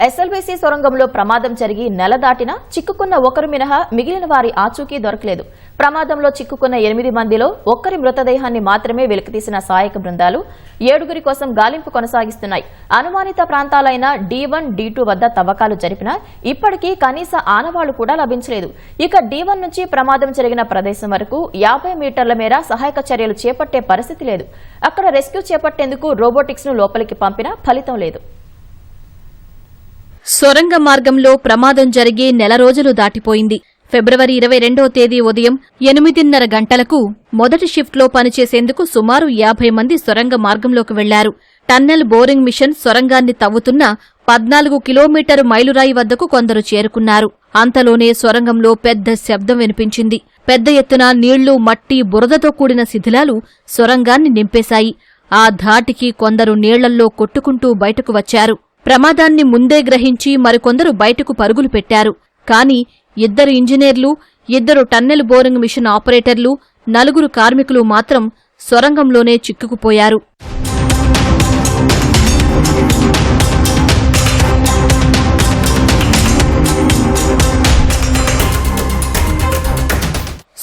SLBC సొరంగంలో ప్రమాదం జరిగి నెల దాటినా చిక్కుకున్న ఒకరు మినహా మిగిలిన వారి ఆచూకీ దొరకలేదు. ప్రమాదంలో చిక్కుకున్న 8 మందిలో ఒక్కరి మృతదేహాన్ని మాత్రమే వెలికితీసిన సహాయక బృందాలు 7 కోసం గాలింపు కొనసాగిస్తున్నాయి. అనుమానిత ప్రాంతాలైన D1, D2 వద్ద తవ్వకాలు జరిపినా ఇప్పటికీ కనీస ఆనవాళ్లు కూడా లభించలేదు. ఇక D1 నుంచి ప్రమాదం జరిగిన ప్రదేశం వరకు 50 మీటర్ల మేర సహాయక చర్యలు చేపట్టే పరిస్థితి లేదు. అక్కడ రెస్క్యూ చేపట్టేందుకు రోబోటిక్స్ ను లోపలికి పంపినా ఫలితం లేదు. సొరంగ మార్గంలో ప్రమాదం జరిగి నెల రోజులు దాటిపోయింది. ఫిబ్రవరి 22వ తేదీ ఉదయం 8:30 గంటలకు మొదటి షిఫ్ట్లో పనిచేసేందుకు సుమారు 50 మంది సొరంగ మార్గంలోకి వెళ్లారు. టన్నెల్ బోరింగ్ మిషన్ సొరంగాన్ని తవ్వుతున్న 14 కిలోమీటరు మైలురాయి వద్దకు కొందరు చేరుకున్నారు. అంతలోనే సొరంగంలో పెద్ద శబ్దం వినిపించింది. పెద్ద ఎత్తున నీళ్లు, మట్టి, బురదతో కూడిన శిథిలాలు సొరంగాన్ని నింపేశాయి. ఆ ధాటికి కొందరు నీళ్లల్లో కొట్టుకుంటూ బయటకు వచ్చారు. ప్రమాదాన్ని ముందే గ్రహించి మరికొందరు బయటకు పరుగులు పెట్టారు. కాని 2 ఇంజనీర్లు, 2 టన్నెల్ బోరింగ్ మిషన్ ఆపరేటర్లు, 4 కార్మికులు మాత్రం సొరంగంలోనే చిక్కుకుపోయారు.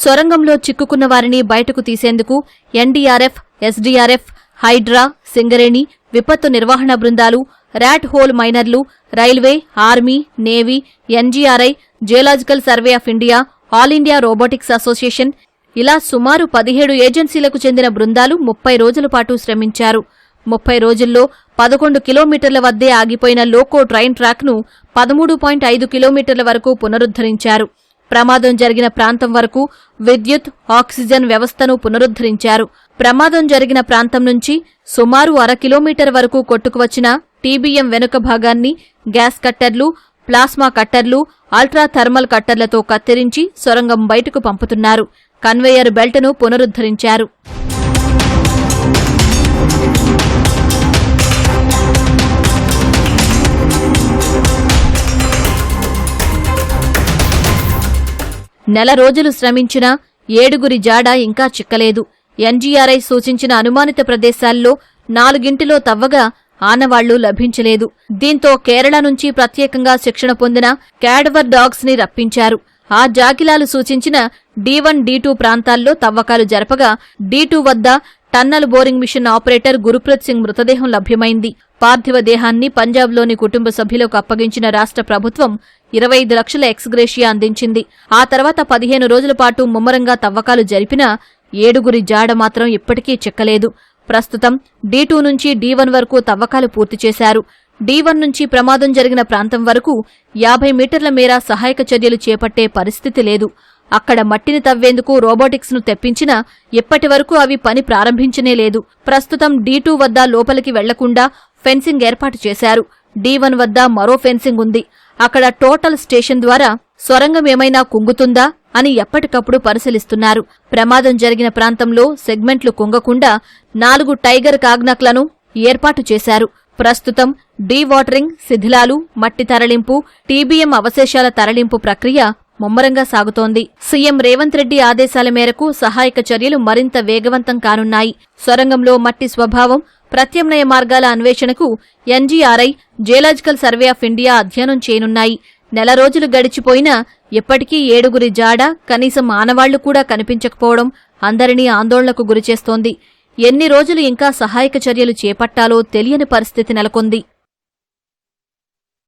సొరంగంలో చిక్కుకున్న వారిని బయటకు తీసేందుకు ఎన్డీఆర్ఎఫ్, ఎస్డీఆర్ఎఫ్, హైడ్రా, సింగరేణి, విపత్తు నిర్వహణ బృందాలు, ర్యాట్ హోల్ మైనర్లు, railway, army, navy, NGRI, Geological Survey of India, all India robotics association ఇలా సుమారు 17 ఏజెన్సీలకు చెందిన బృందాలు 30 రోజుల పాటు శ్రమించారు. 30 రోజుల్లో 11 కిలోమీటర్ల వద్దే ఆగిపోయిన లోకో ట్రైన్ ట్రాక్ను 13.5 కిలోమీటర్ల వరకు పునరుద్ధరించారు. ప్రమాదం జరిగిన ప్రాంతం వరకు విద్యుత్, ఆక్సిజన్ వ్యవస్థను పునరుద్ధరించారు. ప్రమాదం జరిగిన ప్రాంతం నుంచి సుమారు 1/2 కిలోమీటర్ వరకు కొట్టుకువచ్చిన టీబీఎం వెనుక భాగాన్ని గ్యాస్ కట్టర్లు, ప్లాస్మా కట్టర్లు, అల్ట్రా థర్మల్ కట్టర్లతో కత్తిరించి సొరంగం బయటకు పంపుతున్నారు. కన్వేయర్ బెల్ట్ను పునరుద్ధరించారు. నెల రోజులు శ్రమించినా 7 జాడ ఇంకా చిక్కలేదు. ఎన్జీఆర్ఐ సూచించిన అనుమానిత ప్రదేశాల్లో 4 తవ్వగా ఆనవాళ్లు లభించలేదు. దీంతో కేరళ నుంచి ప్రత్యేకంగా శిక్షణ పొందిన క్యాడవర్ డాగ్స్ ని రప్పించారు. ఆ జాగిలాలు సూచించిన D1, D2 ప్రాంతాల్లో తవ్వకాలు జరపగా D2 వద్ద tunnel boring machine operator Gurpreet Singh మృతదేహం లభ్యమైంది. పార్థివ దేహాన్ని పంజాబ్లోని కుటుంబ సభ్యులకు అప్పగించిన రాష్ట్ర ప్రభుత్వం 25 లక్షల ఎక్స్గ్రేషియా అందించింది. ఆ తర్వాత 15 రోజుల పాటు ముమ్మరంగా తవ్వకాలు జరిపినా 7 జాడ మాత్రం ఇప్పటికీ చిక్కలేదు. ప్రస్తుతం D2 నుంచి D1 వరకు తవ్వకాలు పూర్తి చేశారు. D1 నుంచి ప్రమాదం జరిగిన ప్రాంతం వరకు 50 మీటర్ల మేర సహాయక చర్యలు చేపట్టే పరిస్థితి లేదు. అక్కడ మట్టిని తవ్వేందుకు రోబోటిక్స్ ను తెప్పించినా ఇప్పటి వరకు అవి పని ప్రారంభించనే లేదు. ప్రస్తుతం D2 వద్ద లోపలికి వెళ్లకుండా ఫెన్సింగ్ ఏర్పాటు చేశారు. D1 వద్ద మరో ఫెన్సింగ్ ఉంది. అక్కడ టోటల్ స్టేషన్ ద్వారా సొరంగం ఏమైనా కుంగుతుందా అని ఎప్పటికప్పుడు పరిశీలిస్తున్నారు. ప్రమాదం జరిగిన ప్రాంతంలో సెగ్మెంట్లు కుంగకుండా 4 టైగర్ కాగ్నక్లను ఏర్పాటు చేశారు. ప్రస్తుతం డీవాటరింగ్, శిథిలాలు, మట్టి తరలింపు, టీబీఎం అవశేషాల తరలింపు ప్రక్రియ ముమ్మరంగా సాగుతోంది. సీఎం రేవంత్ రెడ్డి ఆదేశాల మేరకు సహాయక చర్యలు మరింత వేగవంతం కానున్నాయి. సొరంగంలో మట్టి స్వభావం, ప్రత్యామ్నాయ మార్గాల అన్వేషణకు NGRI, Geological Survey of India అధ్యయనం చేయనున్నాయి. నెల రోజులు గడిచిపోయినా ఇప్పటికీ 7 జాడ, కనీసం ఆనవాళ్లు కూడా కనిపించకపోవడం అందరినీ ఆందోళనకు గురిచేస్తోంది. ఎన్ని రోజులు ఇంకా సహాయక చర్యలు చేపట్టాలో తెలియని పరిస్థితి నెలకొంది.